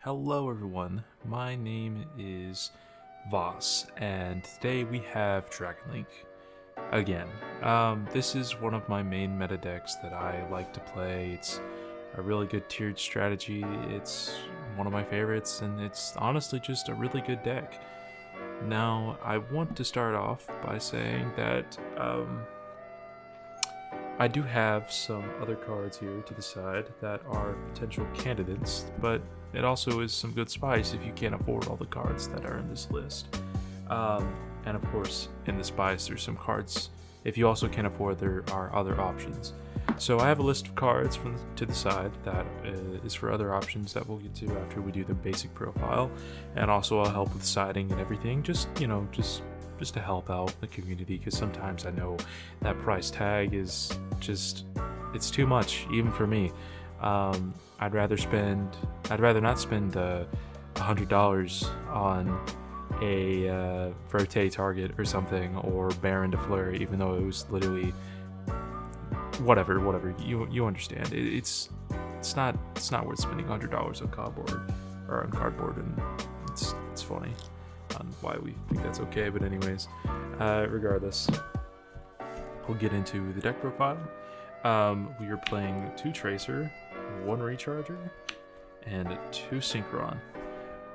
Hello everyone, my name is Voss, and today we have Dragon Link again. This is one of my main meta decks that I like to play. It's a really good tiered strategy, it's one of my favorites, and it's honestly just a really good deck. Now, I want to start off by saying that I do have some other cards here to the side that are potential candidates, but it also is some good spice if you can't afford all the cards that are in this list. And of course, in the spice, there's some cards. If you also can't afford, there are other options. So I have a list of cards to the side that is for other options that we'll get to after we do the basic profile, and also I'll help with siding and everything. Just to help out the community, because sometimes I know that price tag is it's too much even for me. I'd rather not spend $100 on a Verte target or something, or Baron de Fleury, even though it was literally whatever. You understand? It's not worth spending $100 on cardboard, and it's funny on why we think that's okay. But anyways, regardless, we'll get into the deck profile. We are playing 2 Tracer, 1 Recharger, and 2 Synchron.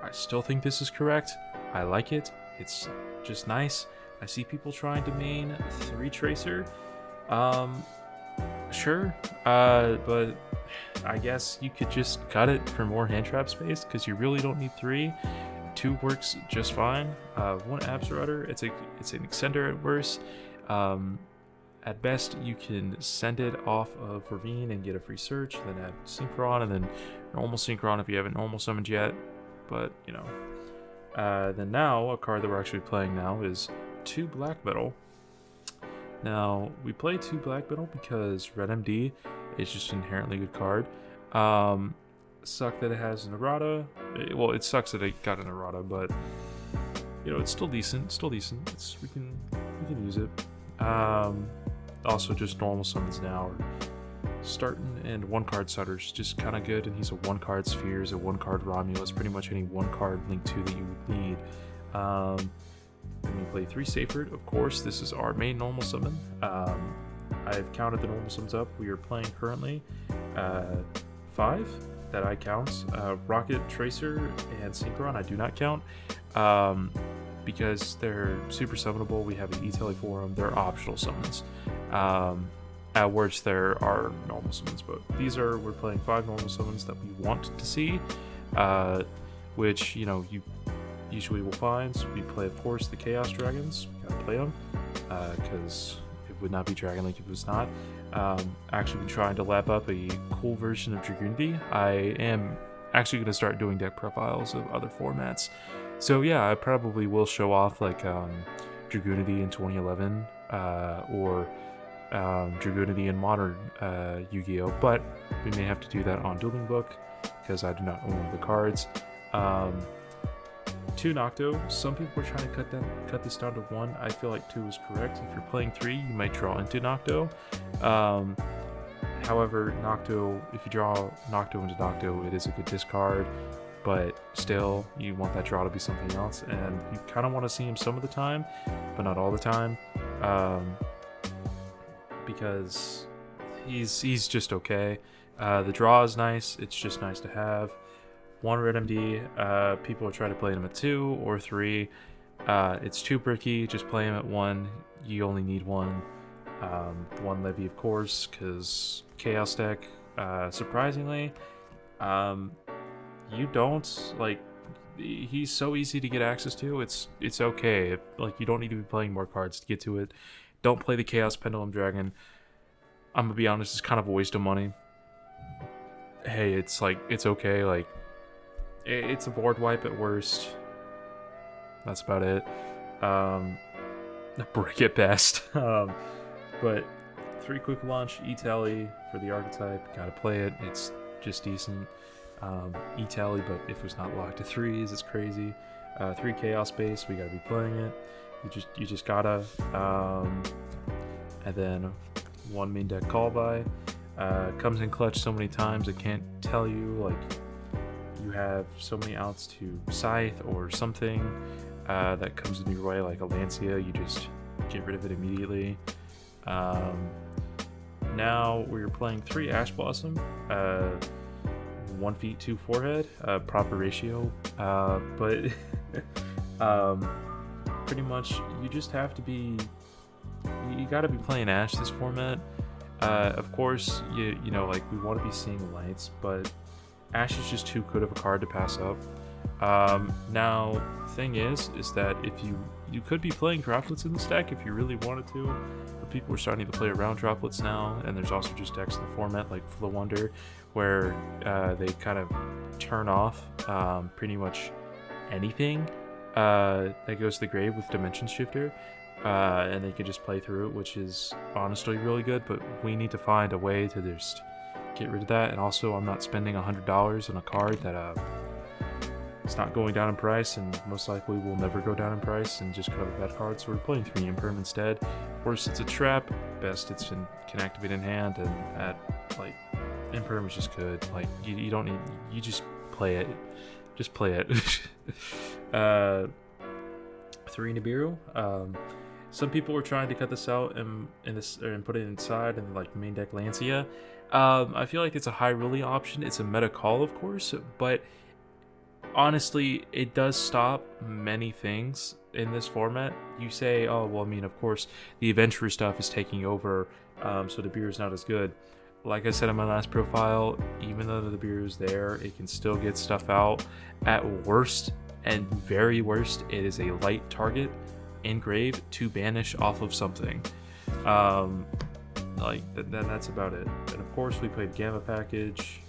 I still think this is correct. I like it. It's just nice. I see people trying to main 3 Tracer. Sure, but I guess you could just cut it for more hand trap space, because you really don't need 3. 2 works just fine. 1 Abs Rudder, it's an extender at worst. At best, you can send it off of Ravine and get a free search, then add Synchron, and then normal Synchron if you haven't normal summoned yet. But, then now, a card that we're actually playing now is 2 Black Metal. Now, we play 2 Black Metal because Red MD is just an inherently good card. Suck that it has an errata. Well, it sucks that it got an errata, but it's still decent. We can use it. Also, just normal summons now are starting, and 1 card Sutter's just kind of good, and he's a 1 card Spheres, a 1 card Romulus, pretty much any 1 card Link 2 that you would need. Then we play 3 Seyfried. Of course, this is our main normal summon. I've counted the normal summons up. We are playing currently 5 that I count. Rocket, Tracer, and Synchron I do not count, because they're super summonable. We have an E-Tele for them. They're optional summons. At worst, there are normal summons, but we're playing 5 normal summons that we want to see, which you usually will find. So we play, of course, the Chaos Dragons. Gotta play them, because it would not be Dragon Link if it was not. Actually been trying to lap up a cool version of Dragunity. I am actually going to start doing deck profiles of other formats. So yeah, I probably will show off like Dragunity in 2011, or Dragunity in modern Yu-Gi-Oh! But we may have to do that on Dueling Book, because I do not own the cards. 2 Nocto. Some people are trying to cut this down to 1. I feel like 2 is correct. If you're playing 3, you might draw into Nocto. However, Nocto, if you draw Nocto into Nocto, it is a good discard, but still, you want that draw to be something else, and you kind of want to see him some of the time, but not all the time, because he's just okay. The draw is nice. It's just nice to have. 1 Red MD, people are trying to play him at 2 or 3. It's too bricky. Just play him at 1. You only need 1. 1 Levy, of course, because Chaos deck. Surprisingly, you don't like. He's so easy to get access to. It's okay. You don't need to be playing more cards to get to it. Don't play the Chaos Pendulum Dragon. I'm gonna be honest. It's kind of a waste of money. Hey, it's okay. It's a board wipe at worst. That's about it. A brick at best. But 3 Quick Launch, E-Tele for the archetype. Gotta play it. It's just decent. E-Tele, but if it's not locked to 3s, it's crazy. 3 Chaos base, we gotta be playing it. You just gotta. And then 1 main deck Call By. Comes in clutch so many times I can't tell you. you have so many outs to Scythe or something that comes in your way, like a Lancia, you just get rid of it immediately. Now we're playing 3 Ash Blossom, 1 feet 2 forehead, proper ratio, but pretty much you just have to be, you gotta be playing Ash this format. Of course, you know, like, we want to be seeing lights, but Ash is just too good of a card to pass up. Now, thing is that if you could be playing droplets in this deck if you really wanted to, but people are starting to play around droplets now, and there's also just decks in the format like Flow Wonder where they kind of turn off pretty much anything that goes to the grave with Dimension Shifter. And they can just play through it, which is honestly really good, but we need to find a way to just get rid of that. And also, I'm not spending $100 on a card that it's not going down in price, and most likely will never go down in price, and just cut up a bad card. So we're playing 3 Imperm instead. Worst, it's a trap. Best, can activate in hand, and at, like, Imperm is just good. Like, you don't need, you just play it. Just play it. 3 Nibiru. Some people were trying to cut this out and put it inside and like main deck Lancia. I feel like it's a high rolling option. It's a meta call, of course, but honestly, it does stop many things in this format. You say, oh well, I mean, of course, the adventurer stuff is taking over, so the beer is not as good. Like I said in my last profile, even though the beer is there, it can still get stuff out. At worst, and very worst, it is a light target engrave to banish off of something. Like that's about it. And of course, we played Gamma Package.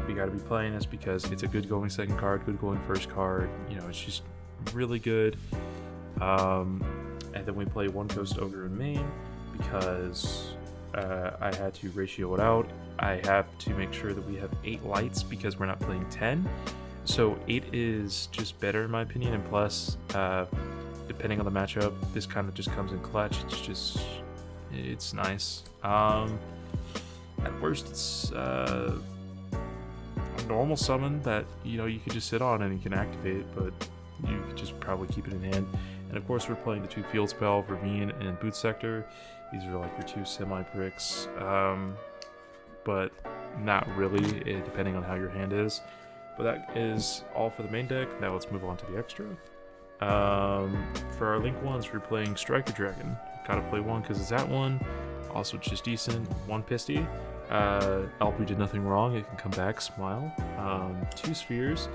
We got to be playing this because it's a good going second card, good going first card. You know, it's just really good. And then we play One Coast Ogre in main because I had to ratio it out. I have to make sure that we have 8 lights because we're not playing 10. So 8 is just better in my opinion, and plus, depending on the matchup, this kind of just comes in clutch. It's nice. At worst, it's a normal summon that, you know, you could just sit on and you can activate, but you could just probably keep it in hand. And of course, we're playing the 2 field spell, Ravine and Boot Sector. These are like your 2 semi-bricks, but not really, depending on how your hand is. But that is all for the main deck. Now let's move on to the extra. For our Link ones, we're playing Striker Dragon. Gotta play one because it's at 1. Also just decent. 1 Pisty. Welp did nothing wrong. It can come back, smile. 2 Spheres.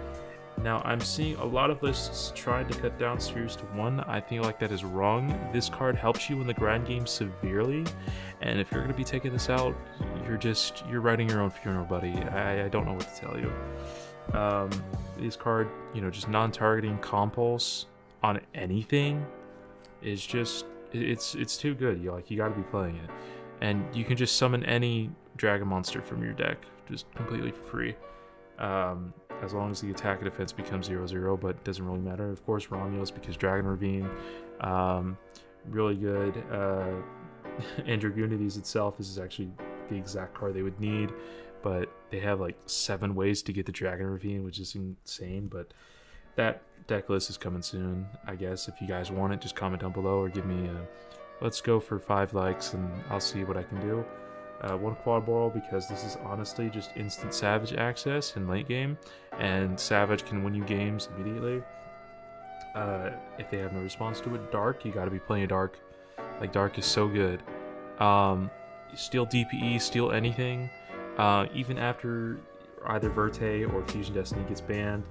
Now I'm seeing a lot of lists trying to cut down spheres to 1. I think like that is wrong. This card helps you in the grind game severely, and if you're going to be taking this out, you're writing your own funeral, buddy. I don't know what to tell you. This card, you know, just non-targeting compulse on anything is just it's too good. You got to be playing it, and you can just summon any dragon monster from your deck just completely for free. As long as the attack and defense becomes 0/0, but it doesn't really matter. Of course, Romulus, because Dragon Ravine, really good. And Dragunities itself, this is actually the exact card they would need, but they have like 7 ways to get the Dragon Ravine, which is insane. But that deck list is coming soon, I guess. If you guys want it, just comment down below or give me let's go for 5 likes and I'll see what I can do. 1 Quad Boral, because this is honestly just instant Savage access in late game, and Savage can win you games immediately if they have no response to it. Dark, you got to be playing Dark. Like, Dark is so good. Steal DPE, steal anything, even after either Verte or Fusion Destiny gets banned.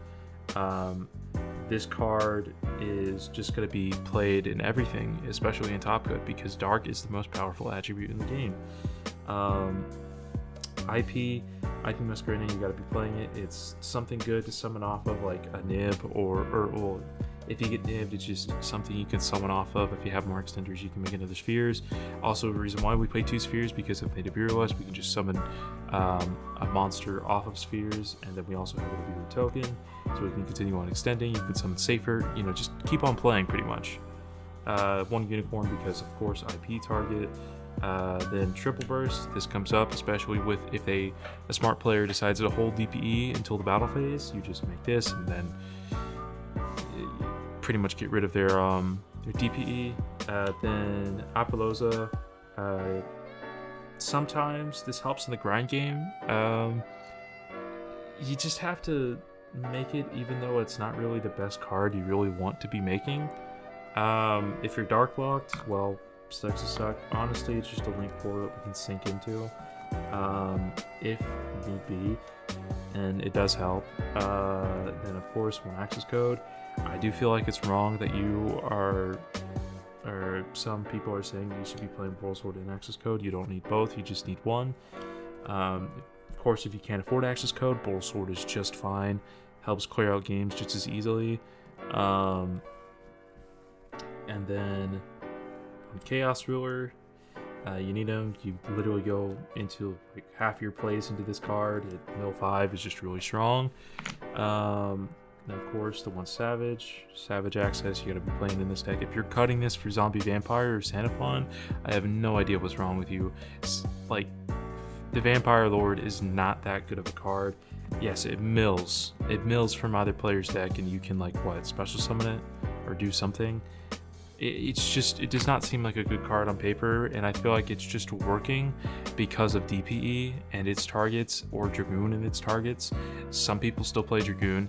This card is just going to be played in everything, especially in Top Cut, because Dark is the most powerful attribute in the game. IP Masquerading, you gotta be playing it. It's something good to summon off of, like a nib, or well, if you get nibbed, it's just something you can summon off of. If you have more extenders, you can make another spheres. Also, the reason why we play 2 spheres, because if they Nibiru us, we can just summon a monster off of spheres, and then we also have a Nibiru token, so we can continue on extending. You can summon safer, you know, just keep on playing pretty much. 1 Unicorn, because of course IP target. Then triple burst, this comes up especially with if a smart player decides to hold DPE until the battle phase. You just make this and then pretty much get rid of their DPE. Then Apollosa, sometimes this helps in the grind game. You just have to make it, even though it's not really the best card you really want to be making. If you're dark blocked, well, sucks to suck. Honestly, it's just a link portal that we can sink into if need be, and it does help. Then of course, one access code. I do feel like it's wrong that you are, or some people are saying you should be playing Boral Sword and access code. You don't need both, you just need one. Of course, if you can't afford access code, Boral Sword is just fine. Helps clear out games just as easily. And then on Chaos Ruler, you need him. You literally go into like half your plays into this card. Mill 5 is just really strong. And of course, the one Savage access, you gotta be playing in this deck. If you're cutting this for Zombie Vampire or Sanafon, I have no idea what's wrong with you. Like, the Vampire Lord is not that good of a card. Yes, it mills from either player's deck, and you can, like, what, special summon it or do something. It does not seem like a good card on paper, and I feel like it's just working because of DPE and its targets, or Dragoon and its targets. Some people still play Dragoon,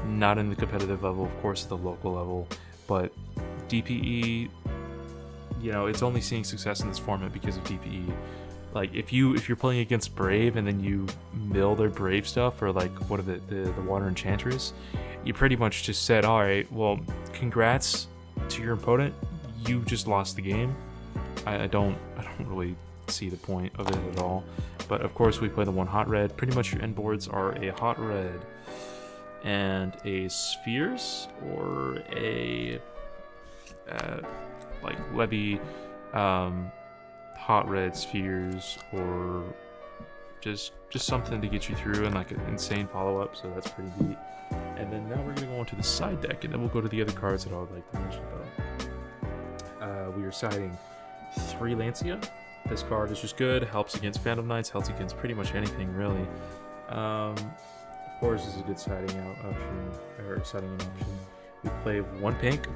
not in the competitive level, of course, at the local level, but DPE, you know, it's only seeing success in this format because of DPE. Like, if you're playing against Brave and then you mill their Brave stuff, or like what are the Water Enchantress, you pretty much just said, all right, well, congrats to your opponent, you just lost the game. I don't really see the point of it at all. But of course, we play the one hot red. Pretty much your end boards are a hot red and a spheres, or a like Levy hot red spheres, or just something to get you through, and like an insane follow-up. So that's pretty neat. And then now we're gonna go on to the side deck, and then we'll go to the other cards that I would like to mention though. We are siding 3 Lancia. This card is just good, helps against Phantom Knights, helps against pretty much anything really. Of course, this is a good siding out option, or siding in option. We play 1 pink.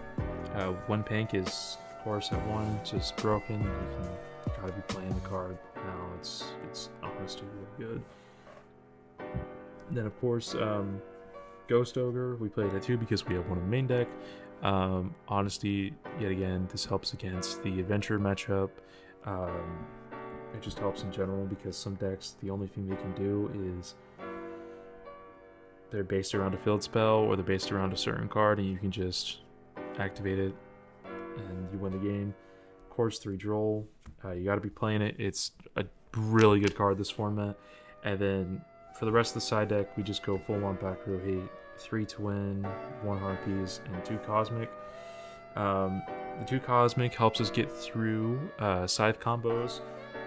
1 pink is, of course, at 1, just broken. You gotta be playing the card now. It's honestly really good. And then of course, Ghost Ogre, we played at 2 because we have 1 in the main deck. Honesty, yet again, this helps against the adventure matchup. It just helps in general because some decks, the only thing they can do is they're based around a field spell, or they're based around a certain card, and you can just activate it and you win the game. Of course, 3 Droll, you got to be playing it. It's a really good card this format. And then for the rest of the side deck, we just go full on back row hate. 3 to win, 1 Harpies, and 2 Cosmic. The 2 Cosmic helps us get through Scythe combos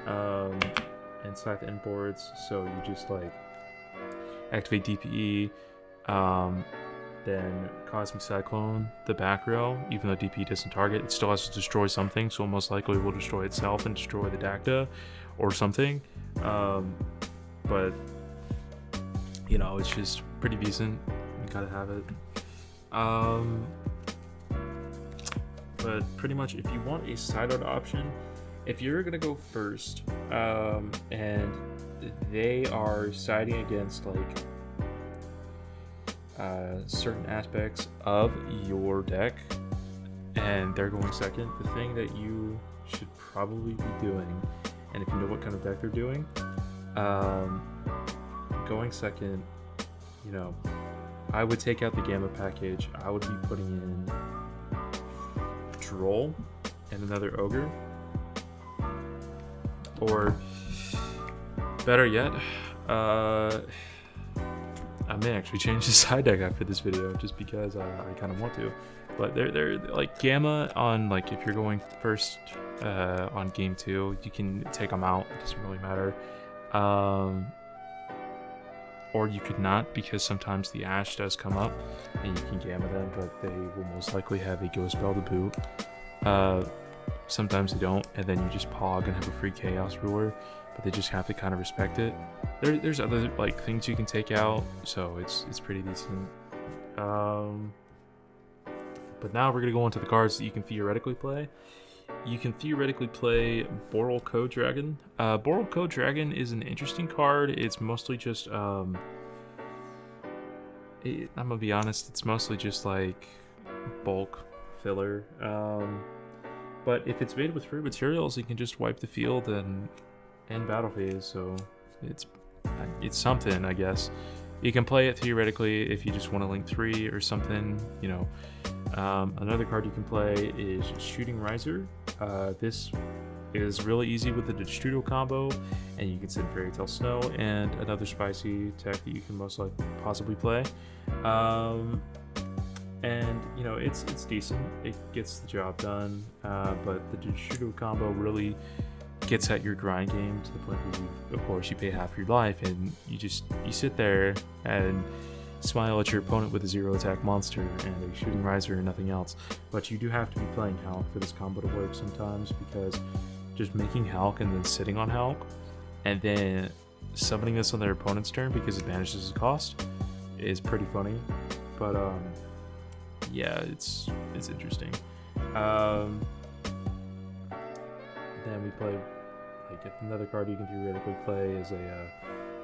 and Scythe end boards. So you just like activate DPE, then Cosmic Cyclone the back row. Even though DPE doesn't target, it still has to destroy something, so most likely will destroy itself and destroy the Dacta or something. But you know, it's just pretty decent. You gotta have it. But pretty much, if you want a side out option, if you're gonna go first, and they are siding against like certain aspects of your deck, and they're going second, the thing that you should probably be doing, and if you know what kind of deck they're doing, going second, you know, I would take out the Gamma package. I would be putting in Droll and another Ogre, or better yet, I may actually change the side deck after this video, just because I kind of want to. But they're like Gamma on, like, if you're going first on game 2, you can take them out. It doesn't really matter. Or you could not, because sometimes the Ash does come up and you can Gamma them, but they will most likely have a Ghost Spell to boot. sometimes they don't, and then you just pog and have a free Chaos Ruler, but they just have to kind of respect it. There's other like things you can take out, so it's pretty decent. But now we're gonna go into the cards that you can theoretically play. You can theoretically play Boral Code Dragon. Boral Code Dragon is an interesting card. It's mostly just I'm gonna be honest, it's mostly just like bulk filler. But if it's made with free materials, you can just wipe the field and end battle phase. So it's something, I guess. You can play it theoretically if you just want to link 3 or something, you know. Another card you can play is Shooting Riser. This is really easy with the Destrudo combo, and you can send Fairy Tale Snow and another spicy tech that you can most likely possibly play. And you know, it's decent. It gets the job done, but the Destrudo combo really gets at your grind game to the point where of course you pay half your life and you sit there and smile at your opponent with a 0 attack monster and a Shooting Riser and nothing else. But you do have to be playing Hulk for this combo to work sometimes, because just making Hulk and then sitting on Hulk and then summoning this on their opponent's turn because it banishes his cost is pretty funny. But yeah, it's interesting. Then we play like another card you can theoretically play is a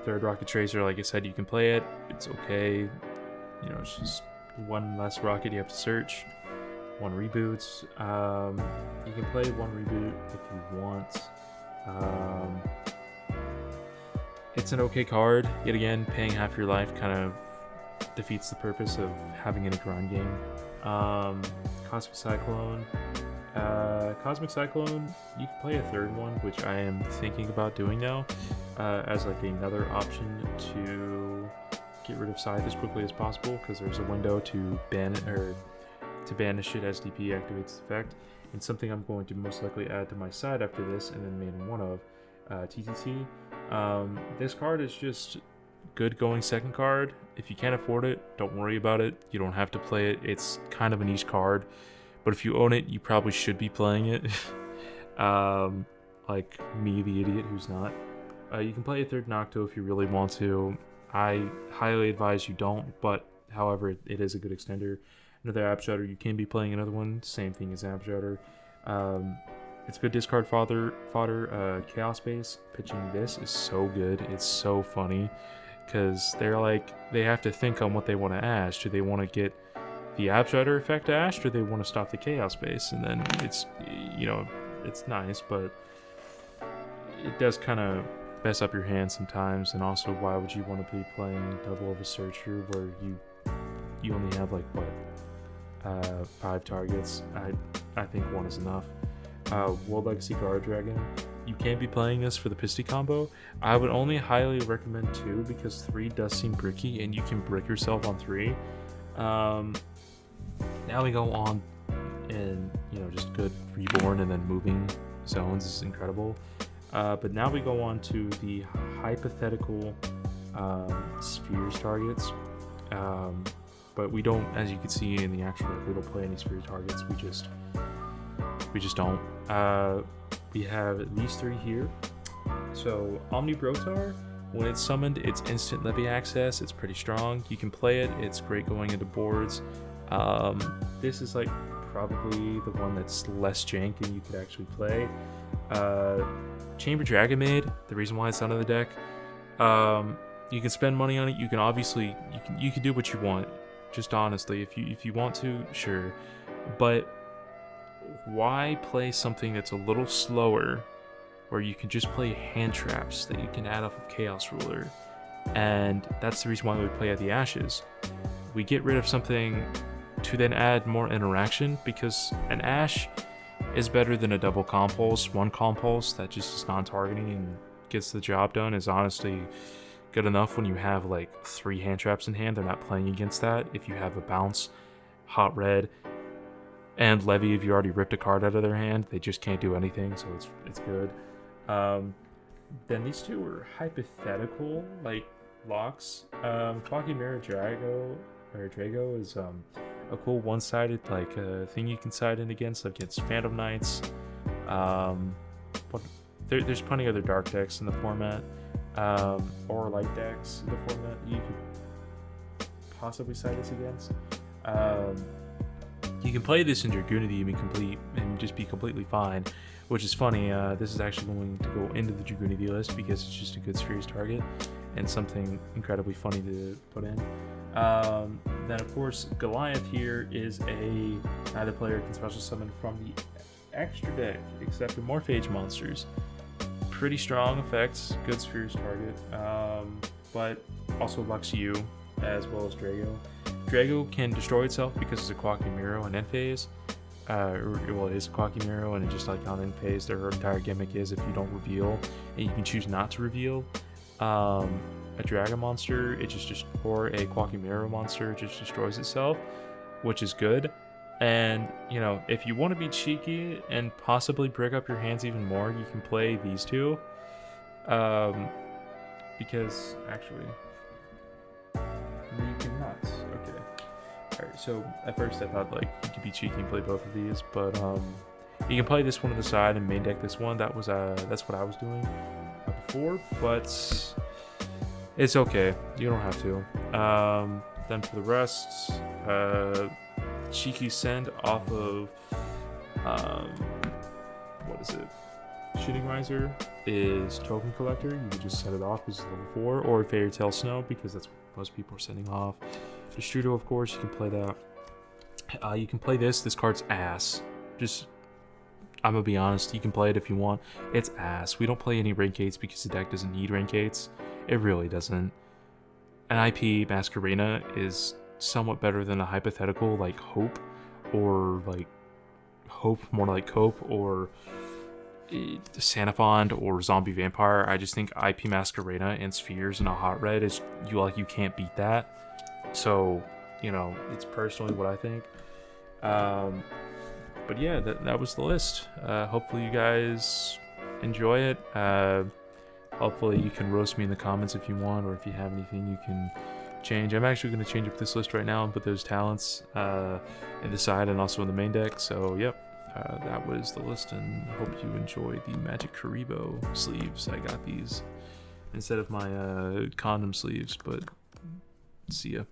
third Rocket Tracer. Like I said, you can play it. It's okay. You know, it's just one less rocket you have to search. 1 reboots. You can play 1 reboot if you want. It's an okay card. Yet again, paying half your life kind of defeats the purpose of having it in a grind game. Cosmic Cyclone. Cosmic Cyclone, you can play a third one, which I am thinking about doing now, as like another option to get rid of Scythe as quickly as possible, because there's a window to ban it, or to banish it as DP activates its effect. And something I'm going to most likely add to my side after this, and then main one of TTT. This card is just good going second card. If you can't afford it, don't worry about it. You don't have to play it. It's kind of a niche card. But if you own it, you probably should be playing it. Like me, the idiot who's not. You can play a third Nocto if you really want to. I highly advise you don't, but however, it is a good extender. Another App Shudder, you can be playing another one. Same thing as App Shudder. It's good discard fodder. Chaos Base, pitching this is so good. It's so funny. Because they have to think on what they want to ash. Do they want to get the App Shudder effect ash, or they want to stop the Chaos Base? And then it's, you know, it's nice, but it does kind of mess up your hand sometimes. And also, why would you want to be playing double of a Searcher where you only have like what, 5 targets? I think 1 is enough. World Legacy Guard Dragon, you can be playing this for the Pisty combo. I would only highly recommend 2, because 3 does seem bricky and you can brick yourself on 3. Now we go on, and you know, just good reborn and then moving zones is incredible. But now we go on to the hypothetical spheres targets. But we don't, as you can see in the actual deck, we don't play any sphere targets. We just don't. We have these 3 here. So Omni Brotar, when it's summoned, it's instant levy access. It's pretty strong. You can play it. It's great going into boards. This is like probably the one that's less jank and you could actually play. Chamber Dragon Maid, the reason why it's out of the deck. You can spend money on it. You can obviously you can do what you want. Just honestly, if you want to, sure. But why play something that's a little slower, where you can just play hand traps that you can add off of Chaos Ruler? And that's the reason why we play at the Ashes. We get rid of something to then add more interaction, because an Ash is better than a double Compulse. 1 Compulse that just is non-targeting and gets the job done is honestly good enough when you have like 3 hand traps in hand. They're not playing against that. If you have a Bounce, Hot Red, and Levy, if you already ripped a card out of their hand, they just can't do anything, so it's good. Then these 2 are hypothetical, like, locks. Clocky Mirror Drago is a cool one-sided like thing you can side in against Phantom Knights, But there's plenty of other dark decks in the format, or light decks in the format you could possibly side this against. You can play this in Dragoonity and just be completely fine, which is funny. This is actually going to go into the Dragoonity list because it's just a good Spheres target and something incredibly funny to put in. Then of course Goliath here is the player can special summon from the extra deck, except for Morphage monsters. Pretty strong effects, good Spheres target, but also Lux U as well as Drago. Drago can destroy itself because it's a Quackimero and end phase. Well, it is a Quackimero, and just like on end phase, their entire gimmick is if you don't reveal, and you can choose not to reveal a Dragon monster, or a Quackimero monster, it just destroys itself, which is good. And you know, if you want to be cheeky and possibly break up your hands even more, you can play these two. Because actually, you can nuts. Okay. Alright, so at first I thought like you could be cheeky and play both of these, but you can play this one on the side and main deck this one. That's what I was doing before, but it's okay. You don't have to. Then for the rest, cheeky send off of what is it? Shooting Riser is Token Collector. You can just set it off because it's level 4, or Fairy Tail Snow because that's what most people are sending off. The Strudo, of course, you can play that. You can play this. This card's ass. I'm gonna be honest. You can play it if you want. It's ass. We don't play any rank 8s because the deck doesn't need rank 8s. It really doesn't. An IP Masquerena is somewhat better than a hypothetical like Hope, or like Hope, more like Cope, or Sanafond, or Zombie Vampire. I just think IP Masquerena and Spheres and a hot red is you can't beat that. So, you know, it's personally what I think. But yeah, that was the list. Hopefully you guys enjoy it. Hopefully you can roast me in the comments if you want, or if you have anything you can change. I'm actually going to change up this list right now and put those talents in the side and also in the main deck. So yep, that was the list, and hope you enjoy the Magic Karibo sleeves. I got these instead of my condom sleeves, but see ya.